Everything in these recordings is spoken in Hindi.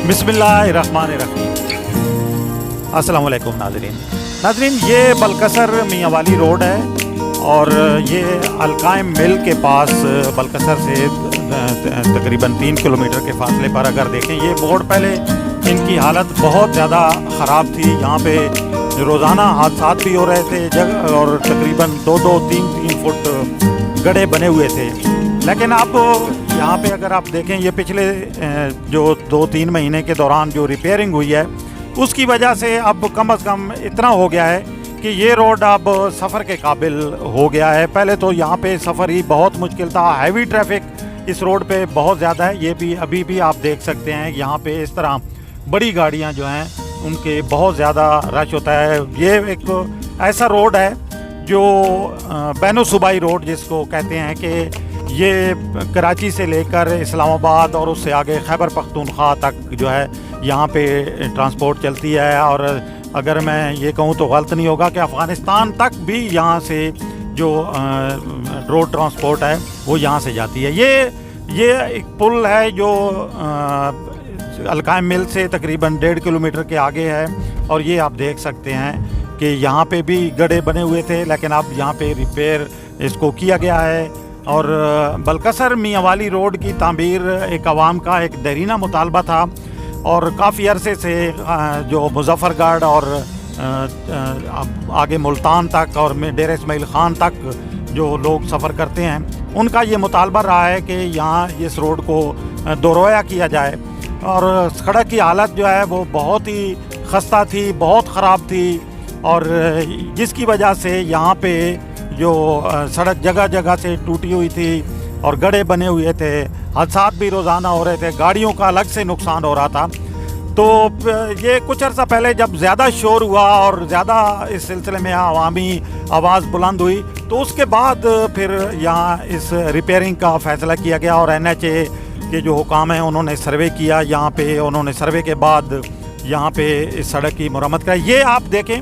बिस्मिल्लाहिर्रहमानिर्रहीम। अस्सलाम वालेकुम नाज़रीन, ये बलकसर मियाँ वाली रोड है और ये अलकायम मिल के पास बलकसर से तकरीबन 3 किलोमीटर के फासले पर अगर देखें, ये बोर्ड पहले इनकी हालत बहुत ज़्यादा ख़राब थी। यहाँ पे रोज़ाना हादसा भी हो रहे थे और तकरीबन 2-3 फुट गड्ढे बने हुए थे। लेकिन अब यहाँ पे अगर आप देखें, ये पिछले जो 2-3 महीने के दौरान जो रिपेयरिंग हुई है उसकी वजह से अब कम से कम इतना हो गया है कि ये रोड अब सफ़र के काबिल हो गया है। पहले तो यहाँ पे सफ़र ही बहुत मुश्किल था, हैवी ट्रैफिक इस रोड पे बहुत ज़्यादा है। ये भी अभी भी आप देख सकते हैं, यहाँ पे इस तरह बड़ी गाड़ियाँ जो हैं उनके बहुत ज़्यादा रश होता है। ये एक ऐसा रोड है जो बैनो सूबाई रोड जिसको कहते हैं कि ये कराची से लेकर इस्लामाबाद और उससे आगे खैबर पख्तूनख्वा तक जो है यहाँ पे ट्रांसपोर्ट चलती है। और अगर मैं ये कहूँ तो गलत नहीं होगा कि अफ़गानिस्तान तक भी यहाँ से जो रोड ट्रांसपोर्ट है वो यहाँ से जाती है। ये एक पुल है जो अलकायम मिल से तकरीबन 1.5 किलोमीटर के आगे है। और ये आप देख सकते हैं कि यहाँ पे भी गड्ढे बने हुए थे, लेकिन अब यहाँ पे रिपेयर इसको किया गया है। और बलकसर मियाँ वाली रोड की तामीर एक आवाम का एक देरीना मुतालबा था और काफ़ी अरसे से जो मुजफ्फरगढ़ और आगे मुल्तान तक और डेरा इस्माइल ख़ान तक जो लोग सफ़र करते हैं उनका ये मुतालबा रहा है कि यहाँ इस रोड को दोरोया किया जाए। और सड़क की हालत जो है वो बहुत ही खस्ता थी, बहुत ख़राब थी, और जिसकी वजह से यहाँ पे जो सड़क जगह जगह से टूटी हुई थी और गड्ढे बने हुए थे, हादसा भी रोज़ाना हो रहे थे, गाड़ियों का अलग से नुकसान हो रहा था। तो ये कुछ अर्सा पहले जब ज़्यादा शोर हुआ और ज़्यादा इस सिलसिले में अवामी आवाज़ बुलंद हुई तो उसके बाद फिर यहाँ इस रिपेयरिंग का फ़ैसला किया गया और NHA के जो हुकाम हैं उन्होंने सर्वे किया यहाँ पे। उन्होंने सर्वे के बाद यहाँ पे इस सड़क की मरम्मत कराई। ये आप देखें,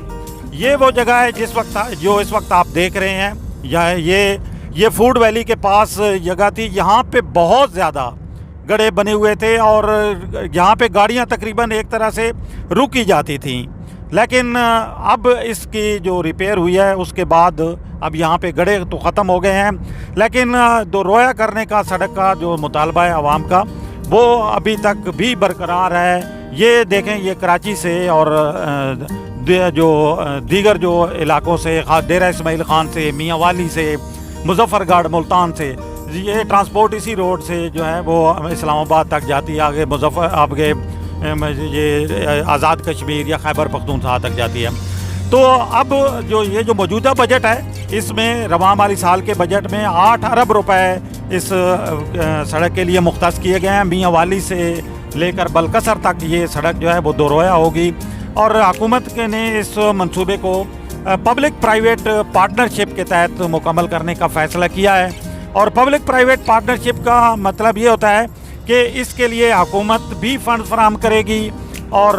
ये वो जगह है जो इस वक्त आप देख रहे हैं, ये फूड वैली के पास जगह थी। यहाँ पे बहुत ज़्यादा गड्ढे बने हुए थे और यहाँ पे गाड़ियाँ तकरीबन एक तरह से रुक ही जाती थीं। लेकिन अब इसकी जो रिपेयर हुई है उसके बाद अब यहाँ पे गड्ढे तो ख़त्म हो गए हैं, लेकिन दोरोया करने का सड़क का जो मुतालबा है आवाम का वो अभी तक भी बरकरार है। ये देखें, ये कराची से और जो दीगर जो इलाकों से, डेरा इस्माइल ख़ान से, मियाँ वाली से, मुजफ्फरगढ़, मुल्तान से, ये ट्रांसपोर्ट इसी रोड से जो है वो इस्लामाबाद तक जाती है, आगे आगे ये आज़ाद कश्मीर या खैबर पख्तूनख्वा तक जाती है। तो अब ये जो मौजूदा बजट है इसमें रवां माली साल के बजट में 8 अरब रुपए इस सड़क के लिए मुख्तस किए गए हैं। मियाँ वाली से लेकर बलकसर तक ये सड़क जो है वो दोरोया होगी। और हुकूमत ने इस मंसूबे को पब्लिक प्राइवेट पार्टनरशिप के तहत मुकम्मल करने का फ़ैसला किया है। और पब्लिक प्राइवेट पार्टनरशिप का मतलब ये होता है कि इसके लिए हुकूमत भी फ़ंड फराहम करेगी और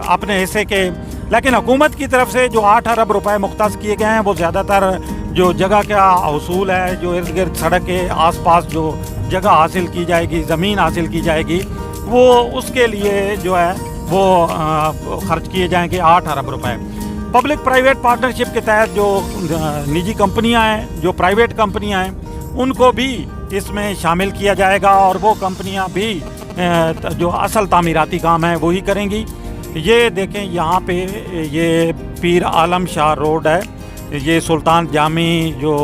अपने हिस्से के, लेकिन हुकूमत की तरफ से जो 8 अरब रुपए मुख्तस किए गए हैं वो ज़्यादातर जो जगह का हसूल है, जो इर्द गिर्द सड़क के आसपास जो जगह हासिल की जाएगी, ज़मीन हासिल की जाएगी, वो उसके लिए जो है वो खर्च किए जाएंगे 8 अरब रुपए। पब्लिक प्राइवेट पार्टनरशिप के तहत जो निजी कंपनियां हैं, जो प्राइवेट कंपनियां हैं, उनको भी इसमें शामिल किया जाएगा और वो कंपनियां भी जो असल तामीराती काम है वही करेंगी। ये देखें, यहाँ पे ये पीर आलम शाह रोड है, ये सुल्तान जामी जो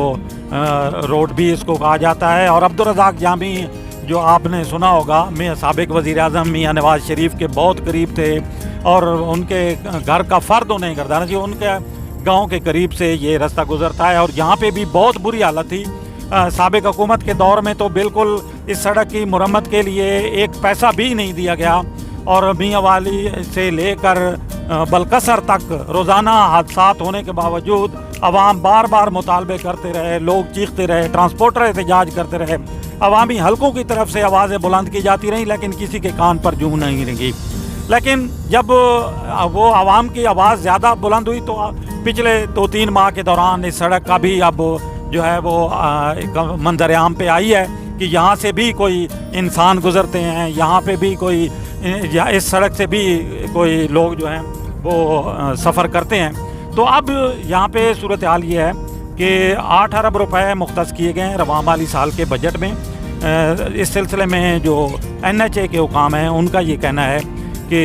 रोड भी इसको कहा जाता है। और अब्दुर्रज़ाक जामी जो आपने सुना होगा, मैं साबिक वज़ीर आज़म मियाँ नवाज़ शरीफ के बहुत करीब थे और उनके घर का फ़र्द उन्हें गर्दाना चाहिए, उनके गांव के करीब से ये रास्ता गुजरता है। और यहाँ पे भी बहुत बुरी हालत थी साबिक हुकूमत के दौर में, तो बिल्कुल इस सड़क की मुरम्मत के लिए एक पैसा भी नहीं दिया गया। और मियाँ वाली से लेकर बलकसर तक रोज़ाना हादसात होने के बावजूद अवाम बार बार मुतालबे करते रहे, लोग चीखते रहे, ट्रांसपोर्टर एहतजाज करते रहे, अवामी हलकों की तरफ से आवाज़ें बुलंद की जाती रहीं, लेकिन किसी के कान पर जूं नहीं लगी। लेकिन जब वो आवाम की आवाज़ ज़्यादा बुलंद हुई तो पिछले 2-3 माह के दौरान इस सड़क का भी अब जो है वो मंजर आम पे आई है कि यहाँ से भी कोई इंसान गुजरते हैं, यहाँ पे भी कोई इस सड़क से भी कोई लोग जो हैं वो सफ़र करते हैं। तो अब यहाँ पे सूरत हाल ये है कि 8 अरब रुपए मुख्तस किए गए हैं रवां माली साल के बजट में। इस सिलसिले में जो NHA के हुकाम हैं उनका ये कहना है कि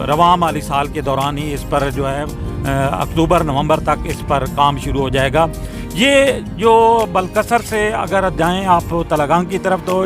रवां माली साल के दौरान ही इस पर जो है अक्टूबर नवंबर तक इस पर काम शुरू हो जाएगा। ये जो बलकसर से अगर जाएं आप तलगांग की तरफ तो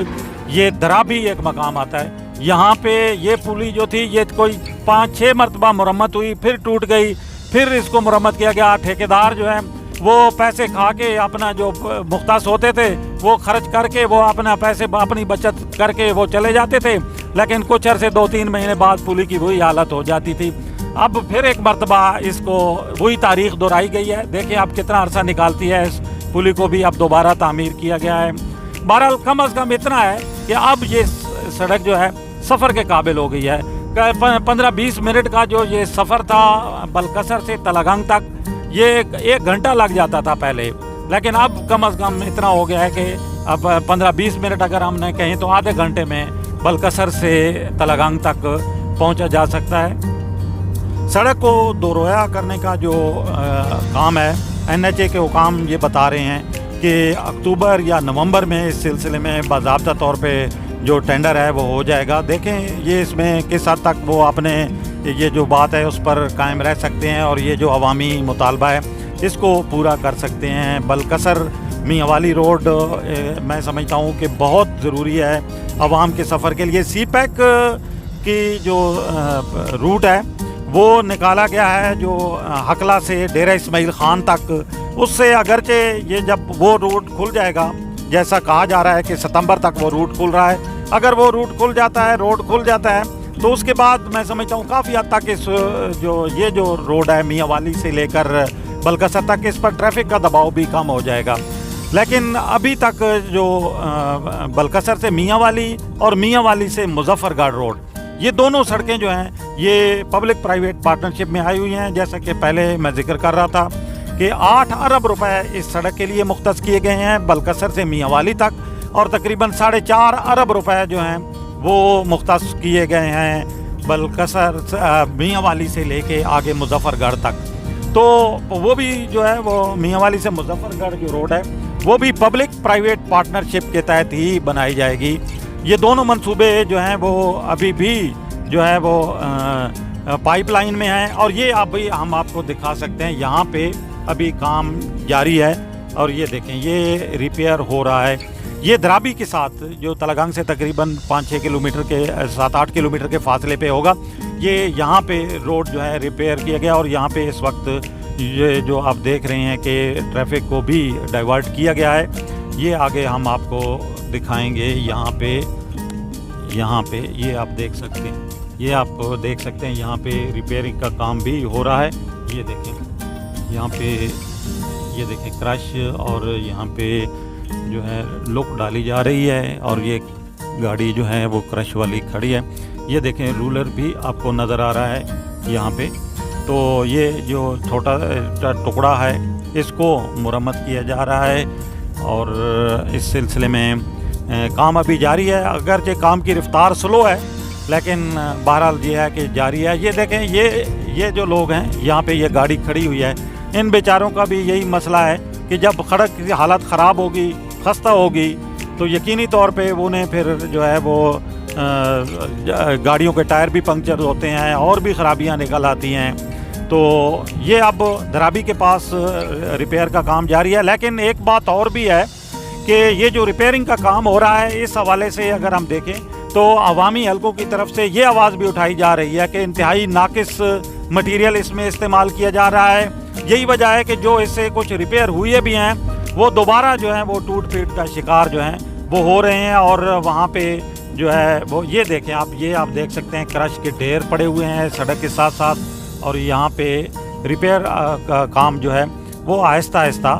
ये दराबी एक मकाम आता है। यहाँ पे ये पुली जो थी ये कोई 5-6 मरतबा मुरम्मत हुई, फिर टूट गई, फिर इसको मुरम्मत किया गया। ठेकेदार जो है वो पैसे खा के अपना जो मुख्तास होते थे वो खर्च करके वो अपना पैसे अपनी बचत करके वो चले जाते थे, लेकिन कुछ अरसे 2-3 महीने बाद पुली की वही हालत हो जाती थी। अब फिर एक मरतबा इसको वही तारीख दोहराई गई है। देखिए अब कितना अरसा निकालती है। इस पुली को भी अब दोबारा तामीर किया गया है। बहरहाल कम अज़ कम इतना है कि अब ये सड़क जो है सफ़र के काबिल हो गई है। 15-20 मिनट का जो ये सफ़र था बलकसर से तलगांग तक ये 1 घंटा लग जाता था पहले, लेकिन अब कम अज़ कम इतना हो गया है कि अब 15-20 मिनट अगर हमने कहें तो आधे घंटे में बलकसर से तलगांग तक पहुंचा जा सकता है। सड़क को दोरोया करने का जो काम है NHA के हुकाम ये बता रहे हैं कि अक्टूबर या नवंबर में इस सिलसिले में बाज़ाब्ता तौर पे जो टेंडर है वो हो जाएगा। देखें ये इसमें किस हद तक वो अपने ये जो बात है उस पर कायम रह सकते हैं और ये जो अवामी मुतालबा है इसको पूरा कर सकते हैं। बलकसर मियां वाली रोड मैं समझता हूँ कि बहुत ज़रूरी है आवाम के सफ़र के लिए। CPEC की जो रूट है वो निकाला गया है जो हकला से डेरा इस्माइल ख़ान तक। उससे अगरचे ये जब वो रूट खुल जाएगा, जैसा कहा जा रहा है कि सितंबर तक वो रूट खुल रहा है, अगर वो रूट खुल जाता है, रोड खुल जाता है तो उसके बाद मैं समझता हूँ काफ़ी हद तक इस ये जो रोड है मियां वाली से लेकर बलकसर तक इस पर ट्रैफिक का दबाव भी कम हो जाएगा। लेकिन अभी तक जो बलकसर से मियां वाली और मियां वाली से मुजफ्फरगढ़ रोड ये दोनों सड़कें जो हैं ये पब्लिक प्राइवेट पार्टनरशिप में आई हुई हैं। जैसा कि पहले मैं जिक्र कर रहा था कि 8 अरब रुपए इस सड़क के लिए मुख्तस किए गए हैं बलकसर से मियां वाली तक, और तकरीबन 4.5 अरब रुपए जो हैं वो मुख्तस किए गए हैं बलकसर मियां वाली से लेके आगे मुजफ्फरगढ़ तक। तो वो भी जो है वो मियां वाली से मुजफ्फरगढ़ जो रोड है वो भी पब्लिक प्राइवेट पार्टनरशिप के तहत ही बनाई जाएगी। ये दोनों मंसूबे जो हैं वो अभी भी जो है वो पाइपलाइन में हैं और ये अभी हम आपको दिखा सकते हैं। यहाँ पे अभी काम जारी है और ये देखें ये रिपेयर हो रहा है। ये दराबी के साथ जो तलगांग से तकरीबन 5-6 किलोमीटर के 7-8 किलोमीटर के फासले पे होगा, ये यहाँ पे रोड जो है रिपेयर किया गया और यहाँ पे इस वक्त ये जो आप देख रहे हैं कि ट्रैफिक को भी डाइवर्ट किया गया है। ये आगे हम आपको दिखाएंगे। यहाँ पे ये आप देख सकते हैं, ये आप देख सकते हैं यहाँ पे रिपेयरिंग का काम भी हो रहा है। ये देखें यहाँ पे, ये देखें क्रश और यहाँ पे जो है लुक डाली जा रही है और ये गाड़ी जो है वो क्रश वाली खड़ी है। ये देखें रूलर भी आपको नज़र आ रहा है यहाँ पे। तो ये जो छोटा टुकड़ा है इसको मुरम्मत किया जा रहा है और इस सिलसिले में काम अभी जारी है। अगरचे काम की रफ्तार स्लो है लेकिन बहरहाल ये है कि जारी है। ये देखें ये जो लोग हैं यहाँ पे ये गाड़ी खड़ी हुई है, इन बेचारों का भी यही मसला है कि जब सड़क की हालत ख़राब होगी, खस्ता होगी तो यकीनी तौर पे उन्हें फिर जो है वो गाड़ियों के टायर भी पंक्चर होते हैं और भी ख़राबियाँ निकल आती हैं। तो ये अब दराबी के पास रिपेयर का काम जारी है। लेकिन एक बात और भी है कि ये जो रिपेयरिंग का काम हो रहा है इस हवाले से अगर हम देखें तो अवामी हलकों की तरफ से ये आवाज़ भी उठाई जा रही है कि इंतहाई नाकिस मटीरियल इसमें इस्तेमाल किया जा रहा है। यही वजह है कि जो इससे कुछ रिपेयर हुए भी हैं वो दोबारा जो है वो टूट फीट का शिकार जो हैं वो हो रहे हैं। और वहाँ पे जो है वो ये देखें आप देख सकते हैं क्रश के ढेर पड़े हुए हैं सड़क के साथ साथ। और यहाँ पे रिपेयर का काम जो है वो आहिस्ता आहिस्ता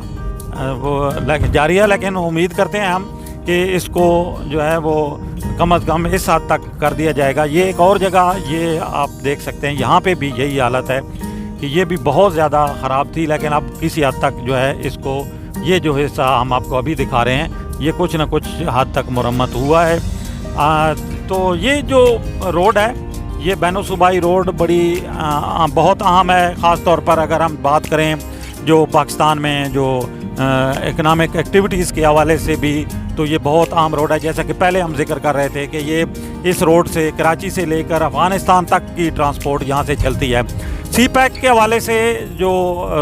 वो जारी है। लेकिन उम्मीद करते हैं हम कि इसको जो है वो कम से कम इस हद तक कर दिया जाएगा। ये एक और जगह ये आप देख सकते हैं, यहाँ पे भी यही हालत है कि ये भी बहुत ज़्यादा ख़राब थी, लेकिन अब किसी हद तक जो है इसको ये जो हिस्सा हम आपको अभी दिखा रहे हैं ये कुछ न कुछ हद तक मुरम्मत हुआ है। तो ये जो रोड है, ये बैनो सूबाई रोड बड़ी बहुत अहम है, ख़ास तौर पर अगर हम बात करें जो पाकिस्तान में जो इकनॉमिक एक्टिविटीज़ के हवाले से भी, तो ये बहुत अहम रोड है। जैसा कि पहले हम जिक्र कर रहे थे कि ये इस रोड से कराची से लेकर अफ़गानिस्तान तक की ट्रांसपोर्ट यहाँ से चलती है। सी पैक के हवाले से जो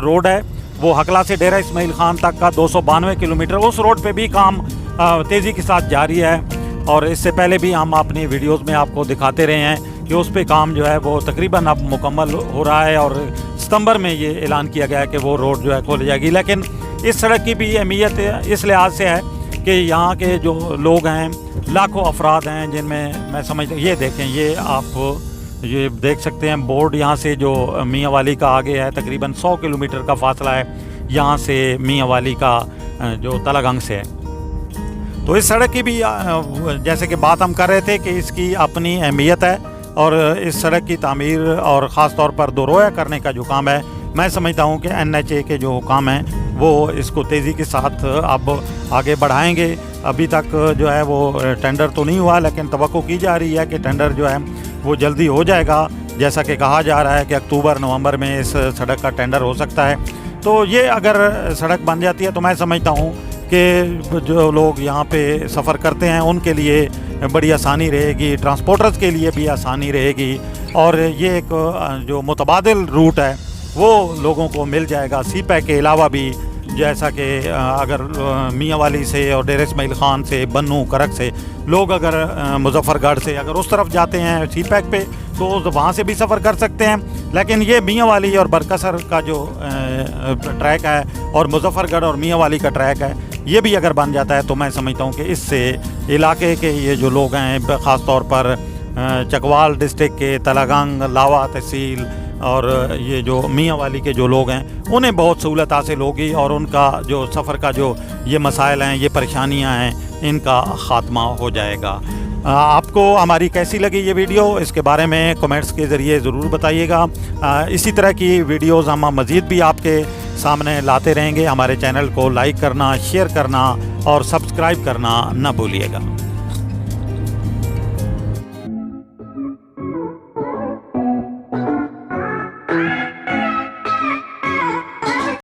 रोड है वो हकला से डेरा इस्माइल ख़ान तक का 292 किलोमीटर, उस रोड पे भी काम तेज़ी के साथ जारी है। और इससे पहले भी हम अपनी वीडियोस में आपको दिखाते रहे हैं कि उस पे काम जो है वो तकरीबन अब मुकम्मल हो रहा है और सितंबर में ये ऐलान किया गया है कि वो रोड जो है खोली जाएगी। लेकिन इस सड़क की भी अहमियत इस लिहाज से है कि यहाँ के जो लोग हैं, लाखों अफराद हैं, जिनमें मैं समझता, ये देखें, ये आप ये देख सकते हैं बोर्ड, यहाँ से जो मियाँ वाली का आगे है तकरीबन 100 किलोमीटर का फासला है यहाँ से मियाँ वाली का जो तलागंग से है। तो इस सड़क की भी जैसे कि बात हम कर रहे थे कि इसकी अपनी अहमियत है और इस सड़क की तामीर और ख़ास तौर पर दोरोया करने का जो काम है, मैं समझता हूँ कि NHA के जो काम हैं वो इसको तेज़ी के साथ अब आगे बढ़ाएंगे। अभी तक जो है वो टेंडर तो नहीं हुआ, लेकिन तवक्को की जा रही है कि टेंडर जो है वो जल्दी हो जाएगा। जैसा कि कहा जा रहा है कि अक्टूबर-नवंबर में इस सड़क का टेंडर हो सकता है। तो ये अगर सड़क बन जाती है तो मैं समझता हूँ कि जो लोग यहाँ पे सफ़र करते हैं उनके लिए बड़ी आसानी रहेगी, ट्रांसपोर्टर्स के लिए भी आसानी रहेगी और ये एक जो मुतबादिल रूट है वो लोगों को मिल जाएगा। सी पैक के अलावा भी, जैसा कि अगर मियाँ वाली से और डेरा इस्माइल ख़ान से, बन्नू, करक से लोग अगर मुजफ्फरगढ़ से अगर उस तरफ जाते हैं सी पैक पे तो वहाँ से भी सफ़र कर सकते हैं। लेकिन ये मियाँ वाली और बरकसर का जो ट्रैक है और मुजफ्फरगढ़ और मियाँ वाली का ट्रैक है, ये भी अगर बन जाता है तो मैं समझता हूँ कि इससे इलाके के ये जो लोग हैं, ख़ास तौर पर चकवाल डिस्ट्रिक्ट के तलागंग, लावा तहसील और ये जो मियाँ वाली के जो लोग हैं, उन्हें बहुत सहूलत हासिल होगी और उनका जो सफ़र का जो ये मसाइल हैं, ये परेशानियां हैं, इनका ख़ात्मा हो जाएगा। आपको हमारी कैसी लगी ये वीडियो, इसके बारे में कमेंट्स के ज़रिए ज़रूर बताइएगा। इसी तरह की वीडियोज़ हम मज़ीद भी आपके सामने लाते रहेंगे। हमारे चैनल को लाइक करना, शेयर करना और सब्सक्राइब करना न भूलिएगा।